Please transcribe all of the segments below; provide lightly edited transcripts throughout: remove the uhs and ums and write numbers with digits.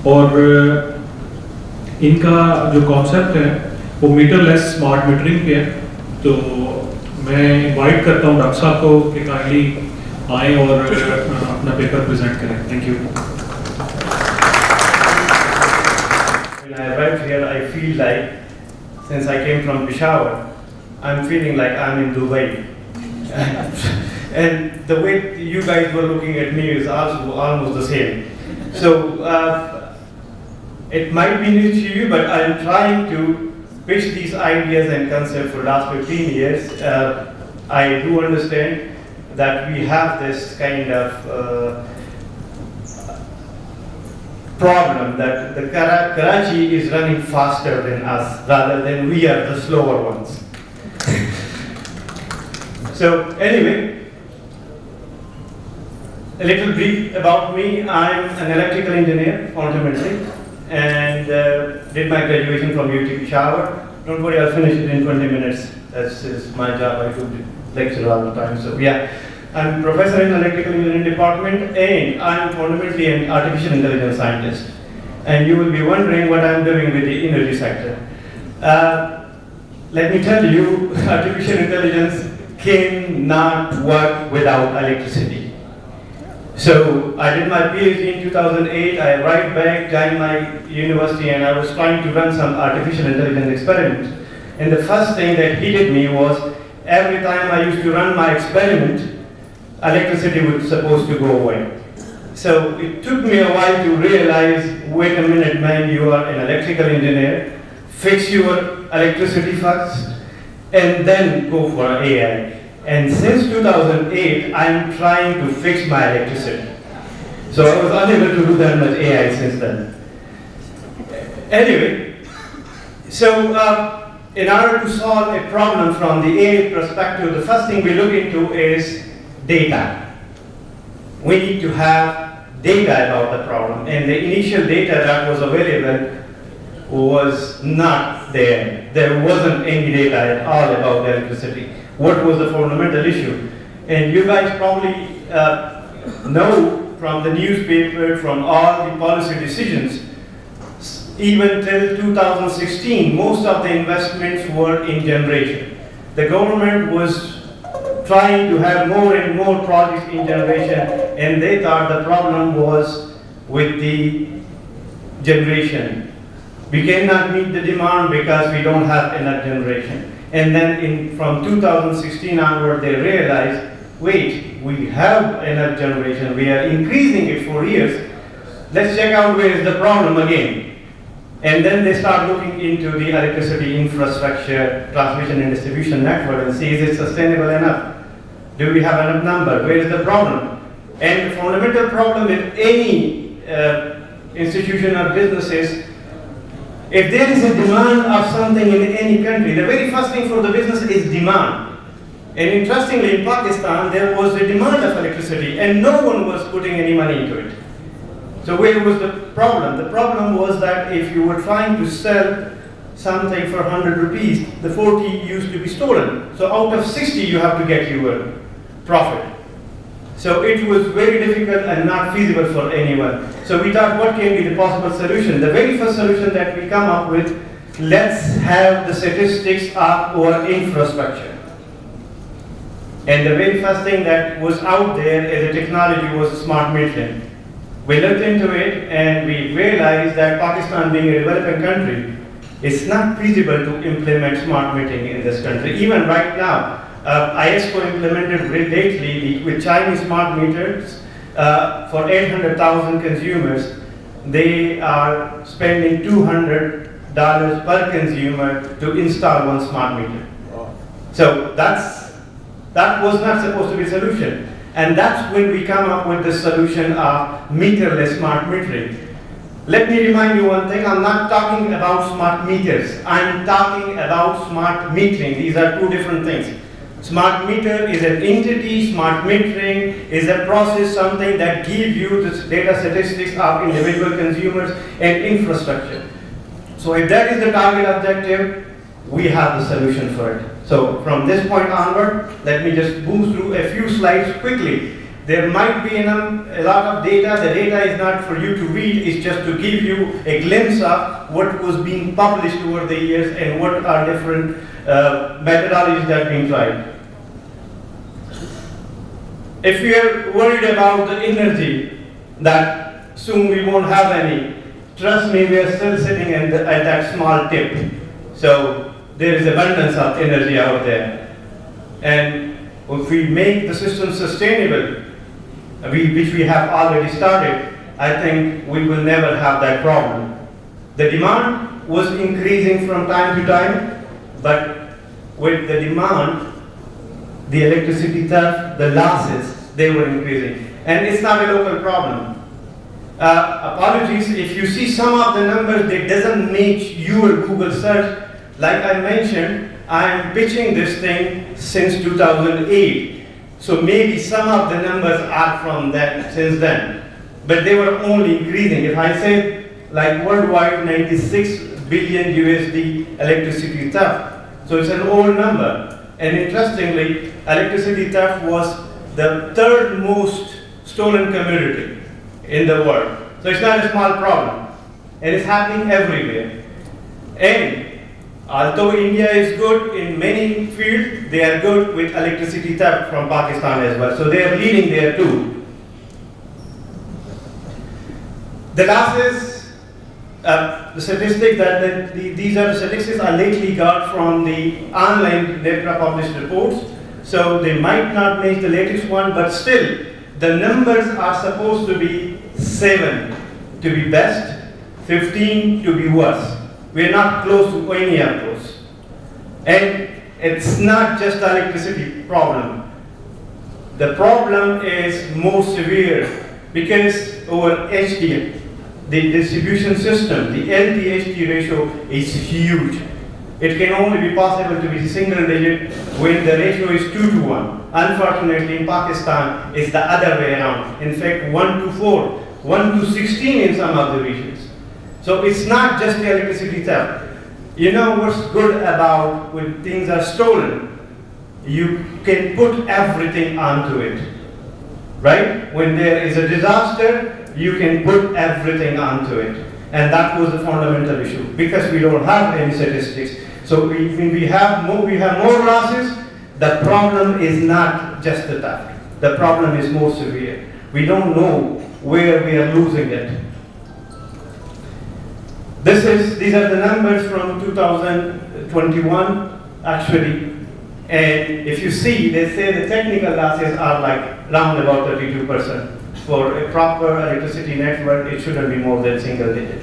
और इनका जो कॉन्सेप्ट है वो मीटरलेस स्मार्ट मीटरिंग पे है। तो मैं इनवाइट करता हूँ डॉक्टर साहब को कि काइंडली आएँ और अपना पेपर प्रेजेंट करें। Thank you. When I arrived here, I feel like, since I came from Peshawar, I'm feeling like I'm in Dubai. And the way you guys were looking at me is also almost the same. So it might be new to you, but I'm trying to pitch these ideas and concepts for the last 15 years. I do understand that we have this kind of problem that the Karachi is running faster than us, rather than we are the slower ones. So anyway, a little brief about me. I'm an electrical engineer fundamentally, and did my graduation from UET Peshawar. Don't worry, I'll finish it in 20 minutes. That's my job. I do lecture all the time. So yeah, I'm professor in electrical engineering department, and I'm fundamentally an artificial intelligence scientist. And you will be wondering what I'm doing with the energy sector. Let me tell you, artificial intelligence cannot work without electricity. So I did my PhD in 2008. I arrived back, joined my university, and I was trying to run some artificial intelligence experiments. And the first thing that hit me was, every time I used to run my experiment, electricity was supposed to go away. So it took me a while to realize, wait a minute, man, you are an electrical engineer. Fix your electricity first, and then go for AI. And since 2008, I'm trying to fix my electricity. So I was unable to do that much AI since then. Anyway, so in order to solve a problem from the AI perspective, the first thing we look into is data. We need to have data about the problem, and the initial data that was available was not there. There wasn't any data at all about electricity. What was the fundamental issue? And you guys probably know from the newspaper, from all the policy decisions, even till 2016, most of the investments were in generation. The government was trying to have more and more projects in generation, and they thought the problem was with the generation. We cannot meet the demand because we don't have enough generation. And then from 2016 onward, they realized, wait, we have enough generation. We are increasing it for years. Let's check out where is the problem again. And then they start looking into the electricity infrastructure, transmission and distribution network, and see, is it sustainable enough? Do we have enough number? Where is the problem? And the fundamental problem with any institution or businesses, if there is a demand of something in any country, the very first thing for the business is demand. And interestingly, in Pakistan, there was a demand of electricity, and no one was putting any money into it. So where was the problem? The problem was that if you were trying to sell something for 100 rupees, the 40 used to be stolen. So out of 60, you have to get your profit. So it was very difficult and not feasible for anyone. So we thought, what can be the possible solution? The very first solution that we come up with, let's have the statistics of our infrastructure. And the very first thing that was out there as a technology was smart metering. We looked into it and we realized that Pakistan, being a developing country, it's not feasible to implement smart metering in this country. Even right now, ISCO implemented lately with Chinese smart meters for 800,000 consumers. They are spending $200 per consumer to install one smart meter. So that was not supposed to be a solution. And that's when we come up with the solution of meterless smart metering. Let me remind you one thing, I'm not talking about smart meters. I'm talking about smart metering. These are two different things. Smart meter is an entity, smart metering is a process, something that gives you the data statistics of individual consumers and infrastructure. So if that is the target objective, we have the solution for it. So from this point onward, let me just move through a few slides quickly. there might be a lot of data. The data is not for you to read, it's just to give you a glimpse of what was being published over the years and what are different methodologies that are being tried. If we are worried about the energy, that soon we won't have any, trust me, we are still sitting at that small tip. So there is abundance of energy out there. And if we make the system sustainable, which we have already started, I think we will never have that problem. The demand was increasing from time to time, but with the demand, the electricity theft, the losses, they were increasing. And it's not a local problem. Apologies, if you see some of the numbers that doesn't match your Google search, like I mentioned, I'm pitching this thing since 2008. So maybe some of the numbers are from that since then, but they were only increasing. If I say like worldwide 96 billion USD electricity theft, so it's an old number. And interestingly, electricity theft was the third most stolen commodity in the world. So it's not a small problem, and it's happening everywhere. And although India is good in many fields, they are good with electricity theft from Pakistan as well. So they are leading there too. The losses, the statistics these are the statistics I lately got from the online NEPRA published reports. So they might not make the latest one, but still the numbers are supposed to be 7 to be best, 15 to be worse. We're not close to any of those. And it's not just the electricity problem. The problem is more severe because our HD, the distribution system, the LT-HD ratio is huge. It can only be possible to be single digit when the ratio is 2 to 1. Unfortunately, in Pakistan, it's the other way around. In fact, 1 to 4, 1 to 16 in some of the regions. So it's not just the electricity theft. You know what's good about when things are stolen? You can put everything onto it, right? When there is a disaster, you can put everything onto it. And that was the fundamental issue, because we don't have any statistics. So when we have more losses, the problem is not just the theft. The problem is more severe. We don't know where we are losing it. These are the numbers from 2021, actually. And if you see, they say the technical losses are like round about 32%. For a proper electricity network, it shouldn't be more than single digit.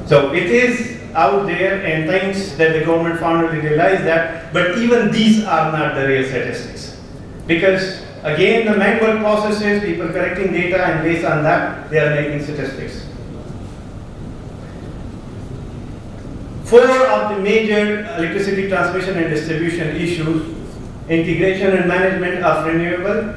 So it is out there, and thanks that the government finally realized that, but even these are not the real statistics. Because again, the manual processes, people collecting data, and based on that, they are making statistics. 4 of the major electricity transmission and distribution issues: integration and management of renewable.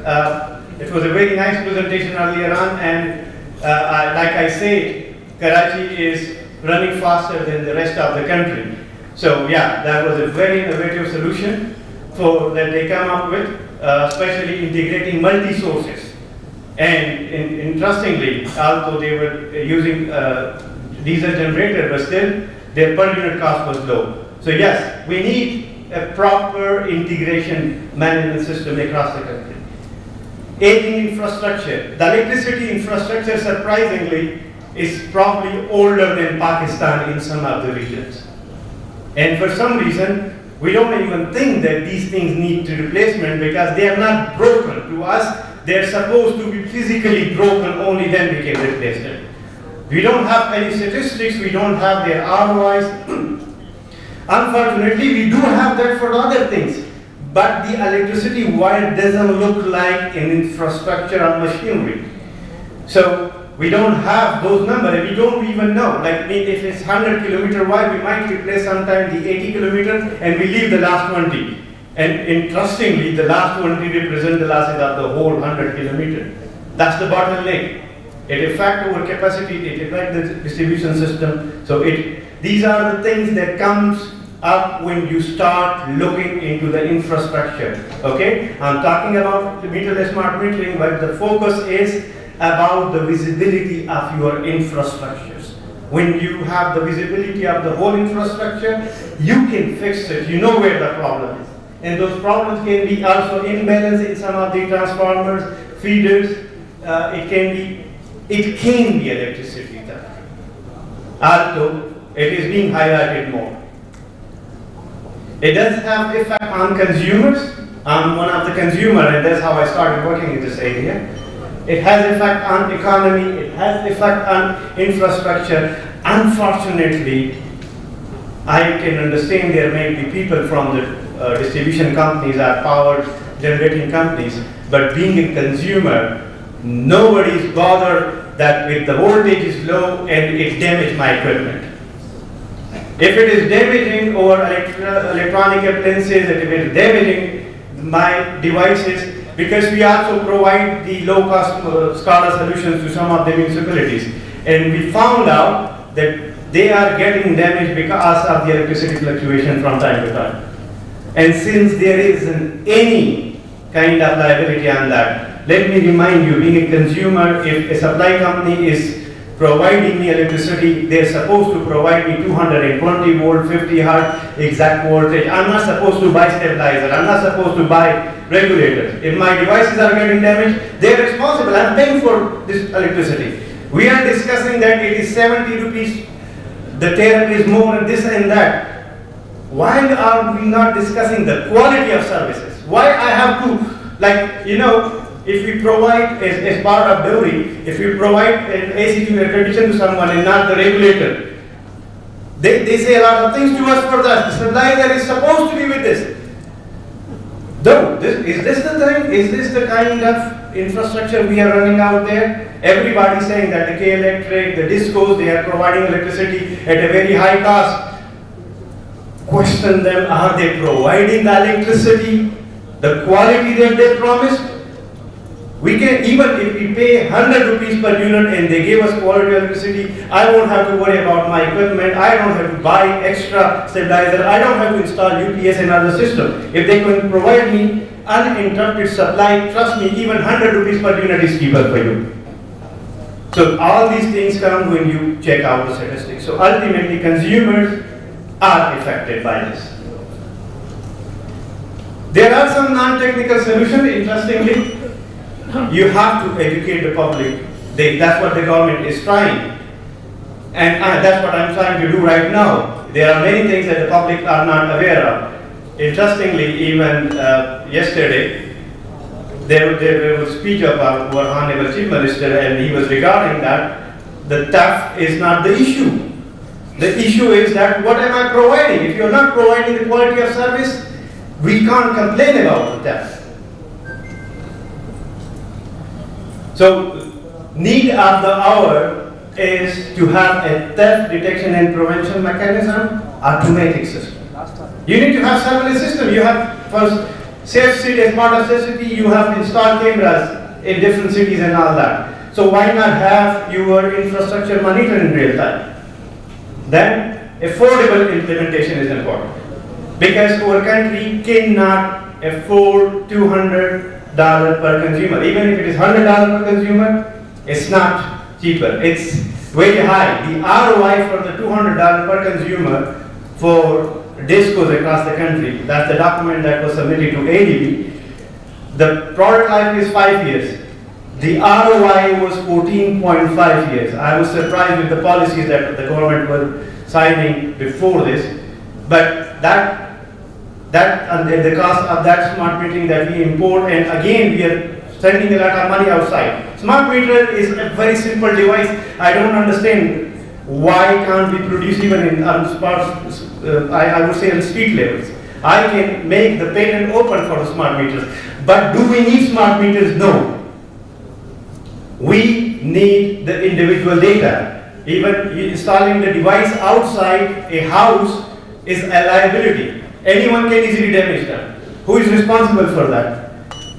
It was a very nice presentation earlier on, and like I said, Karachi is running faster than the rest of the country. So yeah, that was a very innovative solution that they come up with, especially integrating multi-sources. And interestingly, although they were using diesel generator, but still their per unit cost was low. So yes, we need a proper integration management system across the country. Aging infrastructure. The electricity infrastructure, surprisingly, is probably older than Pakistan in some of the regions. And for some reason, we don't even think that these things need replacement because they are not broken. To us, they're supposed to be physically broken, only then we can replace them. We don't have any statistics, we don't have their ROIs. Unfortunately, we do have that for other things. But the electricity wire doesn't look like an infrastructure or machinery. So we don't have those numbers, we don't even know. Like if it's 100 kilometer wide, we might replace sometime the 80 kilometers and we leave the last 20. And interestingly, the last 20 represent the losses of the whole 100 kilometers. That's the bottleneck. It affects our capacity, it affects the distribution system. So these are the things that comes up when you start looking into the infrastructure. Okay, I'm talking about the meterless smart metering, but the focus is about the visibility of your infrastructures. When you have the visibility of the whole infrastructure, you can fix it. You know where the problem is. And those problems can be also imbalance in some of the transformers, feeders. It can be electricity theft. Although it is being highlighted more. It does have effect on consumers. I'm one of the consumer, and that's how I started working in this area. It has effect on economy. It has effect on infrastructure. Unfortunately, I can understand there may be people from the distribution companies or power generating companies, but being a consumer, nobody is bothered that if the voltage is low and it damages my equipment. If it is damaging or electronic appliances, if it is damaging my devices, because we also provide the low-cost SCADA solutions to some of the municipalities, and we found out that they are getting damaged because of the electricity fluctuation from time to time. And since there isn't any kind of liability on that, let me remind you, being a consumer, if a supply company is providing me electricity, they're supposed to provide me 220 volt, 50 hertz exact voltage. I'm not supposed to buy stabilizer. I'm not supposed to buy regulators. If my devices are getting damaged, they're responsible. I'm paying for this electricity. We are discussing that it is 70 rupees, the tariff is more, and this and that. Why are we not discussing the quality of services? Why I have to, if we provide, as part of delivery, if we provide an AC to air condition to someone and not the regulator, they say a lot of things to us for that. The stabilizer is supposed to be with this. Though, is this the thing? Is this the kind of infrastructure we are running out there? Everybody saying that the K-Electric, the discos, they are providing electricity at a very high cost. Question them, are they providing the electricity, the quality that they promised? We can, even if we pay 100 rupees per unit and they give us quality electricity, I won't have to worry about my equipment, I don't have to buy extra stabilizer, I don't have to install UPS and other system. If they can provide me uninterrupted supply, trust me, even 100 rupees per unit is cheaper for you. So all these things come when you check out the statistics. So ultimately consumers are affected by this. There are some non-technical solutions, interestingly. You have to educate the public. That's what the government is trying. And that's what I'm trying to do right now. There are many things that the public are not aware of. Interestingly, even yesterday, there was a speech about our Honorable Chief Minister, and he was regarding that the theft is not the issue. The issue is that what am I providing? If you're not providing the quality of service, we can't complain about the theft. So, need of the hour is to have a theft detection and prevention mechanism, automatic system. You need to have several systems. You have first safe city, as part of safe city, you have installed cameras in different cities and all that. So why not have your infrastructure monitored in real time? Then affordable implementation is important, because our country cannot afford $200 per consumer. Even if it is $100 per consumer, it's not cheaper. It's very high. The ROI for the $200 per consumer for discos across the country, that's the document that was submitted to ADB. The product life is 5 years. The ROI was 14.5 years. I was surprised with the policies that the government was signing before this, but that and the cost of that smart metering that we import, and again we are spending a lot of money outside. Smart meter is a very simple device. I don't understand why can't we produce even in spots, I would say on street levels. I can make the patent open for the smart meters, but do we need smart meters? No. We need the individual data. Even installing the device outside a house is a liability. Anyone can easily damage them. Who is responsible for that?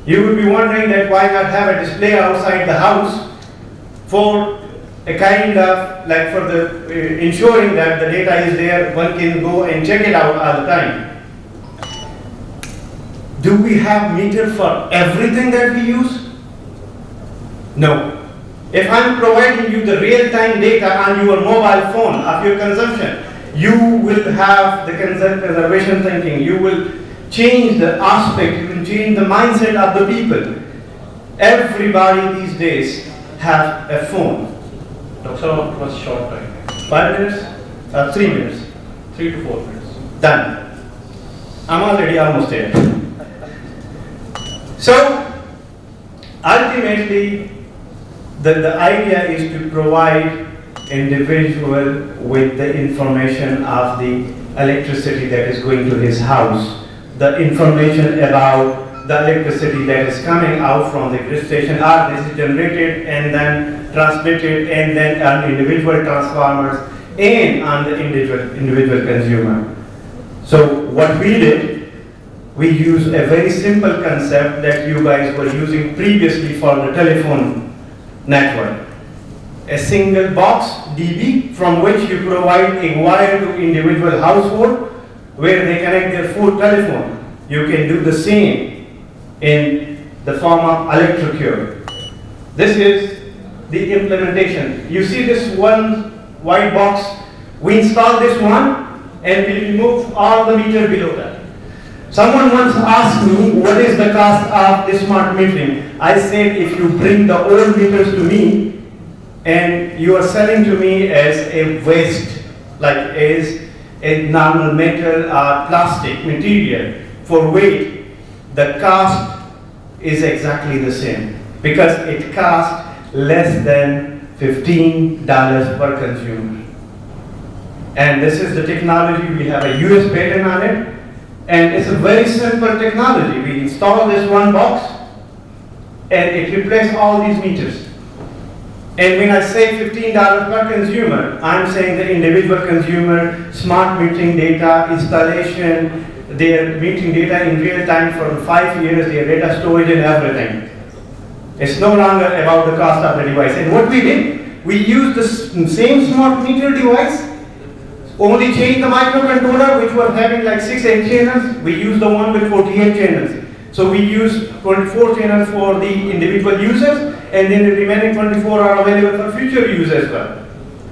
You would be wondering that why not have a display outside the house for a kind of, like for the ensuring that the data is there, one can go and check it out all the time. Do we have meter for everything that we use? No. If I'm providing you the real-time data on your mobile phone of your consumption, you will have the conservation thinking. You will change the aspect, you will change the mindset of the people. Everybody these days have a phone. Dr. was short time. 5 minutes? 3 minutes? 3 to 4 minutes. Done. I'm already almost there. So, ultimately, the idea is to provide individual with the information of the electricity that is going to his house, the information about the electricity that is coming out from the grid station, or this is generated and then transmitted and then on individual transformers and on the individual consumer. So what we did, we used a very simple concept that you guys were using previously for the telephone network. A single box DB from which you provide a wire to individual household where they connect their full telephone. You can do the same in the form of electrocure. This is the implementation. You see this one white box? We install this one and we remove all the meter below that. Someone once asked me, what is the cost of this smart metering? I said, if you bring the old meters to me and you are selling to me as a waste, like as a normal metal or plastic material for weight, the cost is exactly the same because it costs less than $15 per consumer. And this is the technology. We have a US patent on it. And it's a very simple technology. We install this one box and it replaces all these meters. And when I say $15 per consumer, I'm saying the individual consumer, smart metering data, installation, their metering data in real time for 5 years, their data storage and everything. It's no longer about the cost of the device. And what we did, we used the same smart meter device, only changed the microcontroller, which was having like 6-8 channels. We used the one with 48 channels. So we use 24 channels for the individual users, and then the remaining 24 are available for future use as well.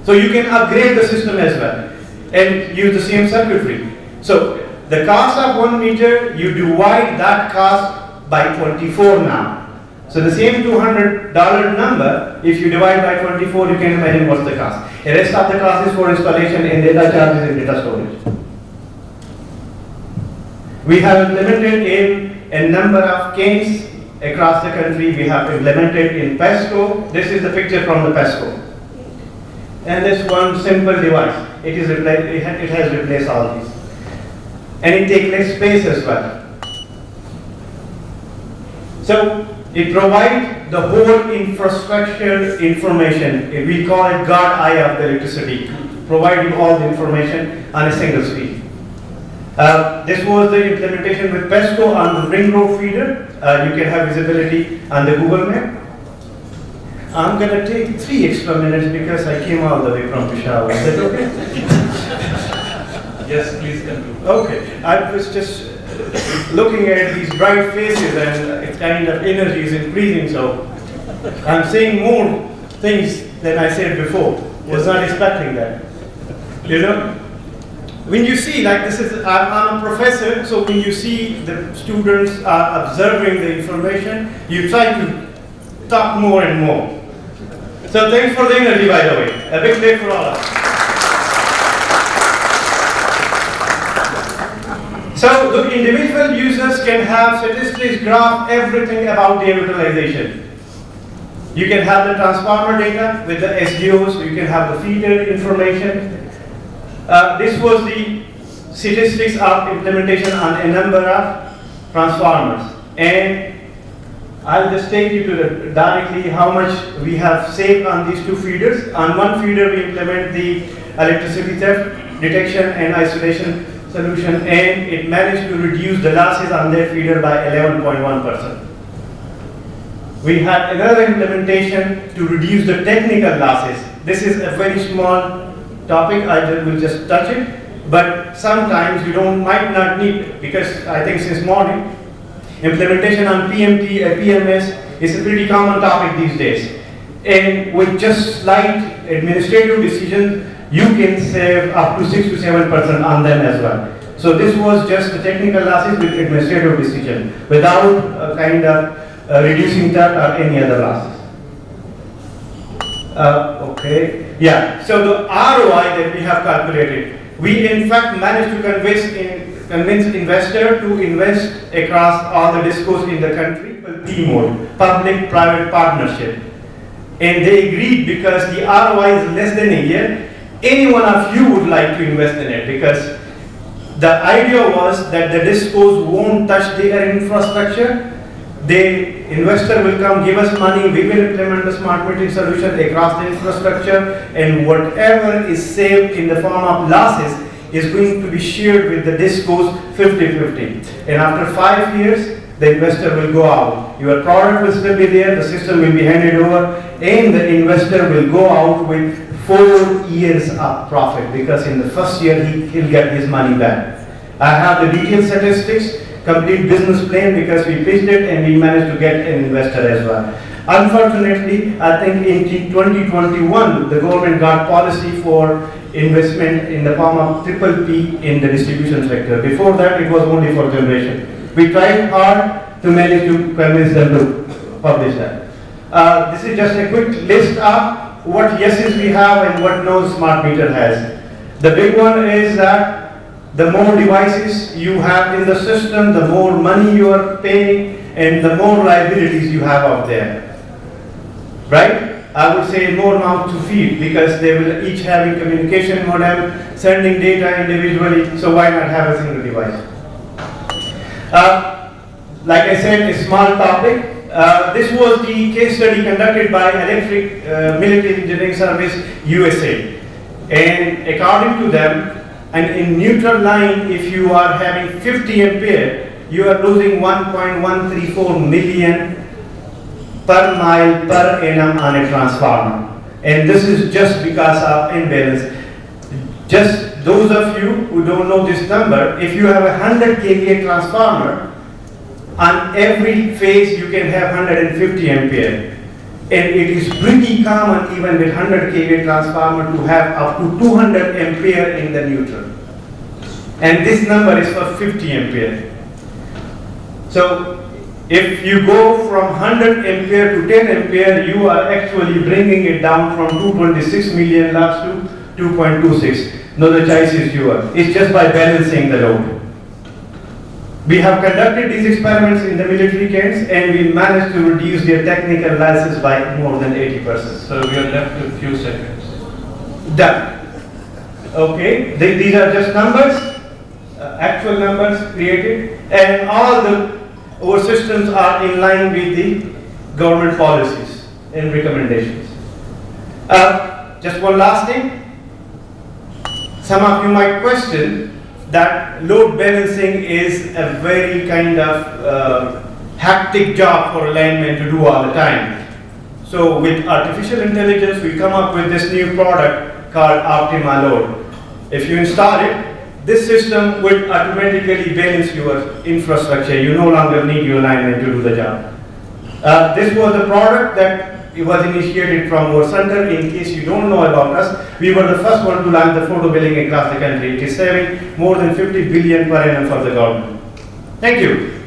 So you can upgrade the system as well and use the same circuitry. So the cost of 1 meter, you divide that cost by 24 now. So the same $200 number, if you divide by 24, you can imagine what's the cost. The rest of the cost is for installation and data charges and data storage. We have implemented in a number of camps across the country. We have implemented in PESCO. This is the picture from the PESCO. And this one simple device, it has replaced all these. And it takes less space as well. So it provides the whole infrastructure information. We call it guard eye of the electricity, providing all the information on a single speed. This was the implementation with PESCO on the ring road feeder. You can have visibility on the Google map. I'm going to take 3 extra minutes because I came all the way from Peshawar. Is that okay? Yes, please continue. Okay. I was just looking at these bright faces and it's kind of energy is increasing, so I'm saying more things than I said before. Was not expecting that. You know? When you see, like this is, I'm a professor, so when you see the students are observing the information, you try to talk more and more. So thanks for the energy, by the way. A big day for all of us. So the individual users can have statistics, graph, everything about their utilization. You can have the transformer data with the SDOs, you can have the feeder information. This was the statistics of implementation on a number of transformers. And I'll just take you to directly how much we have saved on these 2 feeders. On one feeder we implement the electricity theft detection and isolation solution, and it managed to reduce the losses on their feeder by 11.1%. We had another implementation to reduce the technical losses. this is a very small topic, I will just touch it, but sometimes you might not need it, because I think since morning, implementation on PMT, PMS is a pretty common topic these days. And with just slight administrative decisions, you can save up to 6 to 7% on them as well. So this was just the technical losses with administrative decision, without kind of reducing that or any other losses. Okay, yeah. So the ROI that we have calculated, we in fact managed to convince investor to invest across all the discos in the country, P mode, public-private partnership. And they agreed because the ROI is less than a year. Any one of you would like to invest in it, because the idea was that the discos won't touch their infrastructure. The investor will come, give us money, we will implement the smart metering solution across the infrastructure, and whatever is saved in the form of losses is going to be shared with the discos 50-50. And after 5 years, the investor will go out. Your product will still be there, the system will be handed over, and the investor will go out with 4 years of profit, because in the first year he'll get his money back. I have the detailed statistics, complete business plan, because we pitched it and we managed to get an investor as well. Unfortunately, I think in 2021, the government got policy for investment in the form of PPP in the distribution sector. Before that, it was only for generation. We tried hard to manage to convince them to publish that. This is just a quick list of what yeses we have and what no smart meter has. The big one is that the more devices you have in the system, the more money you are paying, and the more liabilities you have out there. Right? I would say more mouth to feed, because they will each having communication modem, sending data individually, so why not have a single device? Like I said, a small topic. This was the case study conducted by Electric Military Engineering Service USA. And according to them, and in neutral line, if you are having 50 ampere, you are losing 1.134 million per mile per annum on a transformer. And this is just because of imbalance. Just those of you who don't know this number, if you have a 100 kVA transformer, on every phase you can have 150 ampere. And it is pretty common even with 100 kVA transformer to have up to 200 ampere in the neutral. And this number is for 50 ampere. So if you go from 100 ampere to 10 ampere, you are actually bringing it down from 226 million lux to 2.26. No, the choice is yours. It's just by balancing the load. We have conducted these experiments in the military camps, and we managed to reduce their technical losses by more than 80%. So we are left with few seconds. Done. Okay, these are just numbers, actual numbers created, and all our systems are in line with the government policies and recommendations. Just one last thing. Some of you might question that load balancing is a very kind of hectic job for a landman to do all the time. So with artificial intelligence, we come up with this new product called Optima Load. If you install it, this system will automatically balance your infrastructure. You no longer need your lineman to do the job. This was a product that it was initiated from our center. In case you don't know about us, we were the first one to launch the photo billing across the country. It is saving more than 50 billion per annum for the government. Thank you.